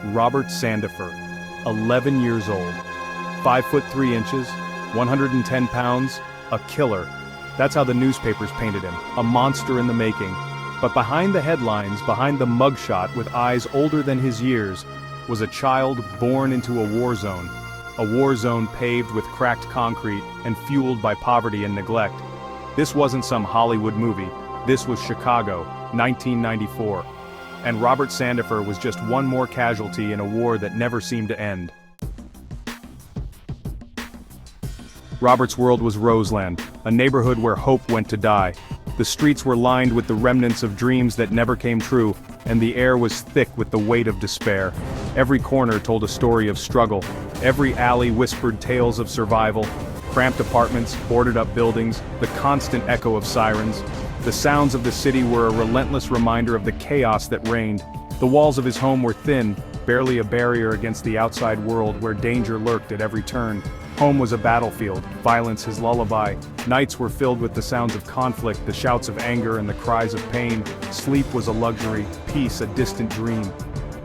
Robert Sandifer, 11 years old, 5 foot 3 inches, 110 pounds, a killer. That's how the newspapers painted him, a monster in the making. But behind the headlines, behind the mugshot with eyes older than his years, was a child born into a war zone paved with cracked concrete and fueled by poverty and neglect. This wasn't some Hollywood movie, this was Chicago, 1994. And Robert Sandifer was just one more casualty in a war that never seemed to end. Robert's world was Roseland, a neighborhood where hope went to die. The streets were lined with the remnants of dreams that never came true, and the air was thick with the weight of despair. Every corner told a story of struggle, every alley whispered tales of survival. Cramped apartments, boarded-up buildings, the constant echo of sirens. The sounds of the city were a relentless reminder of the chaos that reigned. The walls of his home were thin, barely a barrier against the outside world where danger lurked at every turn. Home was a battlefield, violence his lullaby. Nights were filled with the sounds of conflict, the shouts of anger and the cries of pain. Sleep was a luxury, peace a distant dream.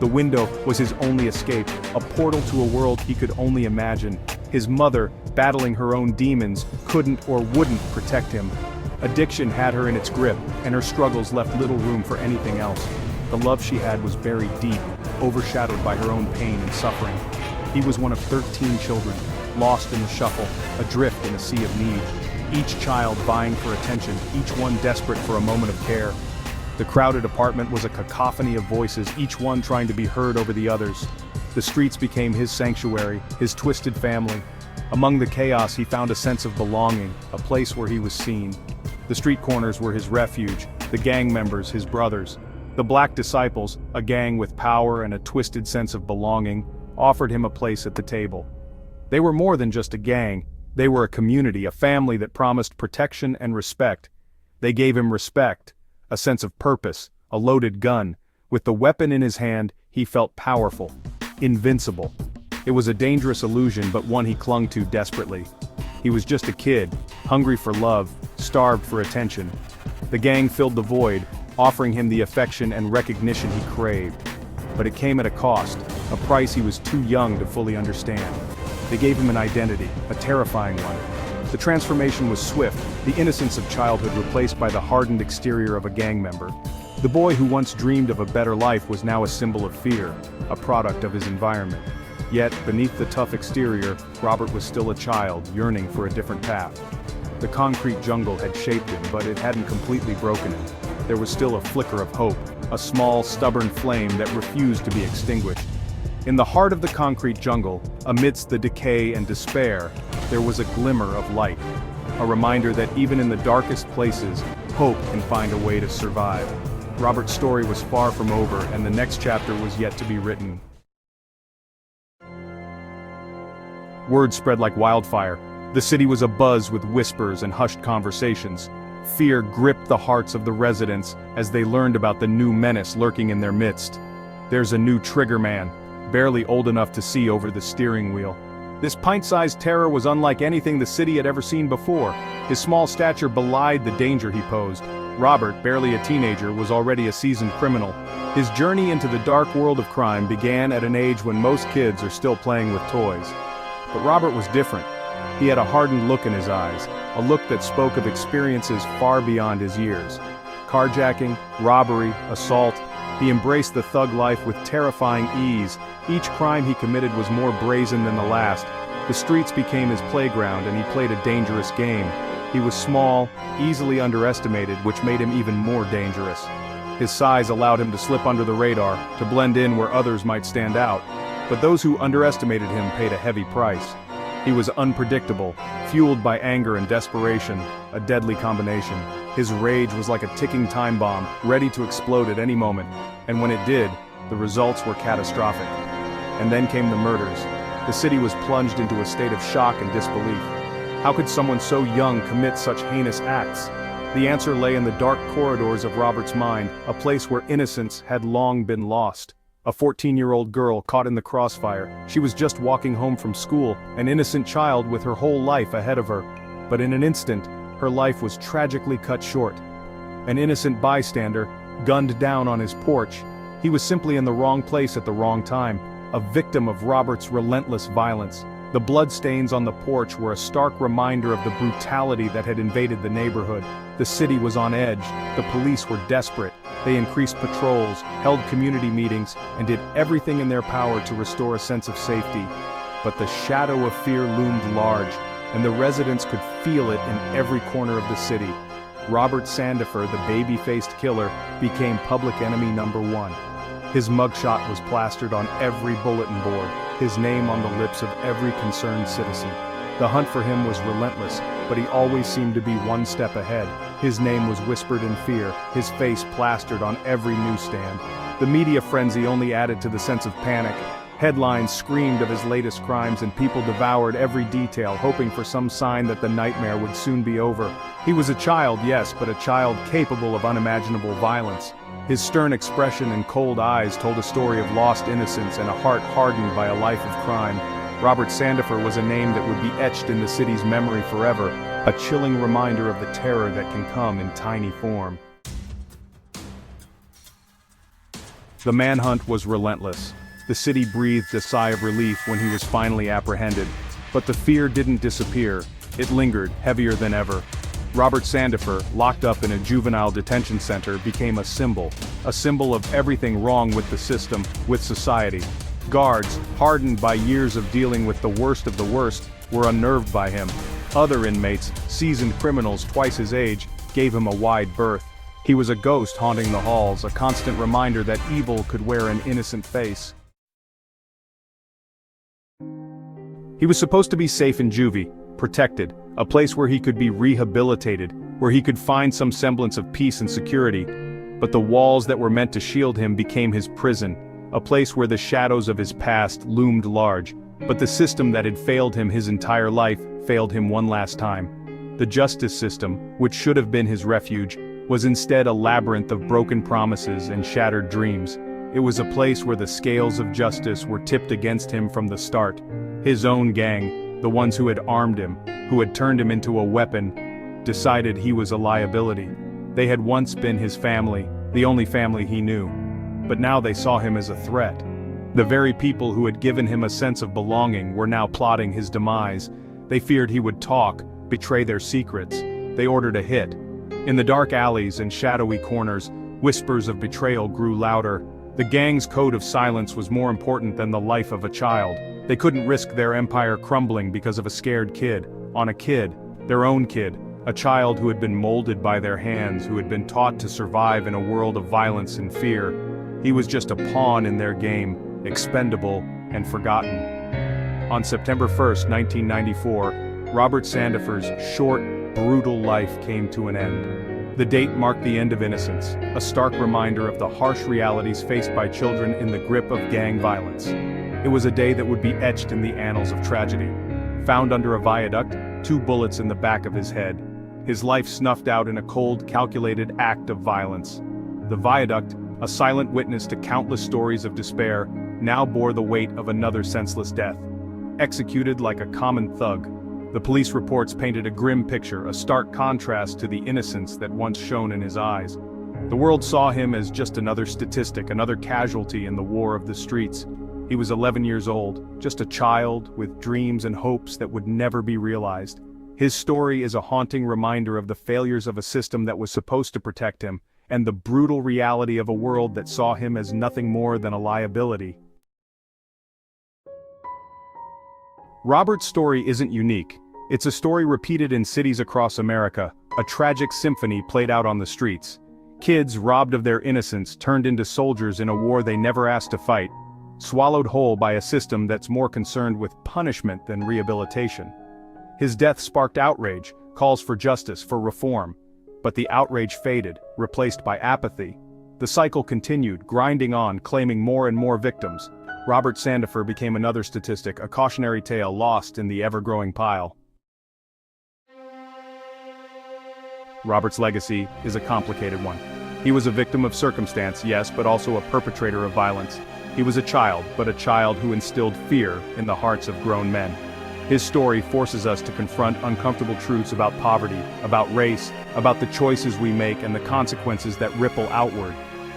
The window was his only escape, a portal to a world he could only imagine. His mother, battling her own demons, couldn't or wouldn't protect him. Addiction had her in its grip, and her struggles left little room for anything else. The love she had was buried deep, overshadowed by her own pain and suffering. He was one of 13 children, lost in the shuffle, adrift in a sea of need. Each child vying for attention, each one desperate for a moment of care. The crowded apartment was a cacophony of voices, each one trying to be heard over the others. The streets became his sanctuary, his twisted family. Among the chaos he found a sense of belonging, a place where he was seen. The street corners were his refuge, the gang members his brothers. The Black Disciples, a gang with power and a twisted sense of belonging, offered him a place at the table. They were more than just a gang, they were a community, a family that promised protection and respect. They gave him respect, a sense of purpose, a loaded gun. With the weapon in his hand, he felt powerful, invincible. It was a dangerous illusion, but one he clung to desperately. He was just a kid, hungry for love, starved for attention. The gang filled the void, offering him the affection and recognition he craved. But it came at a cost, a price he was too young to fully understand. They gave him an identity, a terrifying one. The transformation was swift, the innocence of childhood replaced by the hardened exterior of a gang member. The boy who once dreamed of a better life was now a symbol of fear, a product of his environment. Yet, beneath the tough exterior, Robert was still a child, yearning for a different path. The concrete jungle had shaped him, but it hadn't completely broken him. There was still a flicker of hope, a small, stubborn flame that refused to be extinguished. In the heart of the concrete jungle, amidst the decay and despair, there was a glimmer of light. A reminder that even in the darkest places, hope can find a way to survive. Robert's story was far from over, and the next chapter was yet to be written. Word spread like wildfire. The city was abuzz with whispers and hushed conversations. Fear gripped the hearts of the residents as they learned about the new menace lurking in their midst. There's a new trigger man, barely old enough to see over the steering wheel. This pint-sized terror was unlike anything the city had ever seen before. His small stature belied the danger he posed. Robert, barely a teenager, was already a seasoned criminal. His journey into the dark world of crime began at an age when most kids are still playing with toys. But Robert was different. He had a hardened look in his eyes, a look that spoke of experiences far beyond his years. Carjacking, robbery, assault. He embraced the thug life with terrifying ease. Each crime he committed was more brazen than the last. The streets became his playground, and he played a dangerous game. He was small, easily underestimated, which made him even more dangerous. His size allowed him to slip under the radar, to blend in where others might stand out. But those who underestimated him paid a heavy price. He was unpredictable, fueled by anger and desperation, a deadly combination. His rage was like a ticking time bomb, ready to explode at any moment, and when it did, the results were catastrophic. And then came the murders. The city was plunged into a state of shock and disbelief. How could someone so young commit such heinous acts? The answer lay in the dark corridors of Robert's mind, a place where innocence had long been lost. A 14-year-old girl caught in the crossfire. She was just walking home from school, an innocent child with her whole life ahead of her. But in an instant, her life was tragically cut short. An innocent bystander, gunned down on his porch, He was simply in the wrong place at the wrong time, a victim of Robert's relentless violence. The bloodstains on the porch were a stark reminder of the brutality that had invaded the neighborhood. The city was on edge, the police were desperate. They increased patrols, held community meetings, and did everything in their power to restore a sense of safety. But the shadow of fear loomed large, and the residents could feel it in every corner of the city. Robert Sandifer, the baby-faced killer, became public enemy number one. His mugshot was plastered on every bulletin board, his name on the lips of every concerned citizen. The hunt for him was relentless, but he always seemed to be one step ahead. His name was whispered in fear, his face plastered on every newsstand. The media frenzy only added to the sense of panic. Headlines screamed of his latest crimes and people devoured every detail, hoping for some sign that the nightmare would soon be over. He was a child, yes, but a child capable of unimaginable violence. His stern expression and cold eyes told a story of lost innocence and a heart hardened by a life of crime. Robert Sandifer was a name that would be etched in the city's memory forever, a chilling reminder of the terror that can come in tiny form. The manhunt was relentless. The city breathed a sigh of relief when he was finally apprehended. But the fear didn't disappear. It lingered, heavier than ever. Robert Sandifer, locked up in a juvenile detention center, became a symbol of everything wrong with the system, with society. Guards, hardened by years of dealing with the worst of the worst, were unnerved by him. Other inmates, seasoned criminals twice his age, gave him a wide berth. He was a ghost haunting the halls, a constant reminder that evil could wear an innocent face. He was supposed to be safe in juvie, protected, a place where he could be rehabilitated, where he could find some semblance of peace and security. But the walls that were meant to shield him became his prison, a place where the shadows of his past loomed large. But the system that had failed him his entire life failed him one last time. The justice system, which should have been his refuge, was instead a labyrinth of broken promises and shattered dreams. It was a place where the scales of justice were tipped against him from the start. His own gang, the ones who had armed him, who had turned him into a weapon, decided he was a liability. They had once been his family, the only family he knew. But now they saw him as a threat. The very people who had given him a sense of belonging were now plotting his demise. They feared he would talk, betray their secrets. They ordered a hit. In the dark alleys and shadowy corners, whispers of betrayal grew louder. The gang's code of silence was more important than the life of a child. They couldn't risk their empire crumbling because of a scared kid, on a kid, their own kid, a child who had been molded by their hands, who had been taught to survive in a world of violence and fear. He was just a pawn in their game, expendable and forgotten. On September 1st, 1994, Robert Sandifer's short, brutal life came to an end. The date marked the end of innocence, a stark reminder of the harsh realities faced by children in the grip of gang violence. It was a day that would be etched in the annals of tragedy. Found under a viaduct, 2 bullets in the back of his head. His life snuffed out in a cold, calculated act of violence. The viaduct, a silent witness to countless stories of despair, now bore the weight of another senseless death. Executed like a common thug. The police reports painted a grim picture, a stark contrast to the innocence that once shone in his eyes. The world saw him as just another statistic, another casualty in the war of the streets. He was 11 years old, just a child with dreams and hopes that would never be realized. His story is a haunting reminder of the failures of a system that was supposed to protect him, and the brutal reality of a world that saw him as nothing more than a liability. Robert's story isn't unique. It's a story repeated in cities across America, a tragic symphony played out on the streets. Kids robbed of their innocence turned into soldiers in a war they never asked to fight, swallowed whole by a system that's more concerned with punishment than rehabilitation. His death sparked outrage, calls for justice, for reform. But the outrage faded, replaced by apathy. The cycle continued, grinding on, claiming more and more victims. Robert Sandifer became another statistic, a cautionary tale lost in the ever-growing pile. Robert's legacy is a complicated one. He was a victim of circumstance, yes, but also a perpetrator of violence. He was a child, but a child who instilled fear in the hearts of grown men. His story forces us to confront uncomfortable truths about poverty, about race, about the choices we make and the consequences that ripple outward.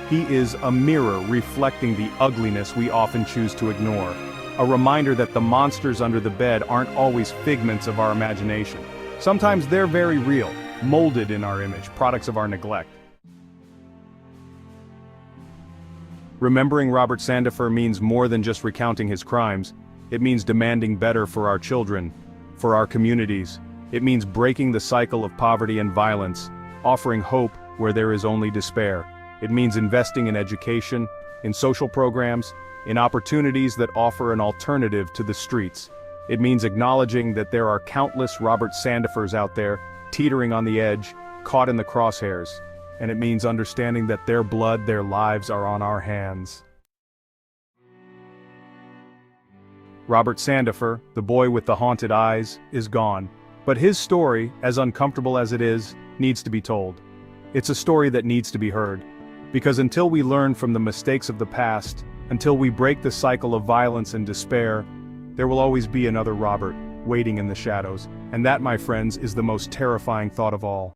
He is a mirror reflecting the ugliness we often choose to ignore. A reminder that the monsters under the bed aren't always figments of our imagination. Sometimes they're very real, molded in our image, products of our neglect. Remembering Robert Sandifer means more than just recounting his crimes. It means demanding better for our children, for our communities. It means breaking the cycle of poverty and violence, offering hope where there is only despair. It means investing in education, in social programs, in opportunities that offer an alternative to the streets. It means acknowledging that there are countless Robert Sandifers out there, teetering on the edge, caught in the crosshairs. And it means understanding that their blood, their lives are on our hands. Robert Sandifer, the boy with the haunted eyes, is gone. But his story, as uncomfortable as it is, needs to be told. It's a story that needs to be heard. Because until we learn from the mistakes of the past, until we break the cycle of violence and despair, there will always be another Robert, waiting in the shadows. And that, my friends, is the most terrifying thought of all.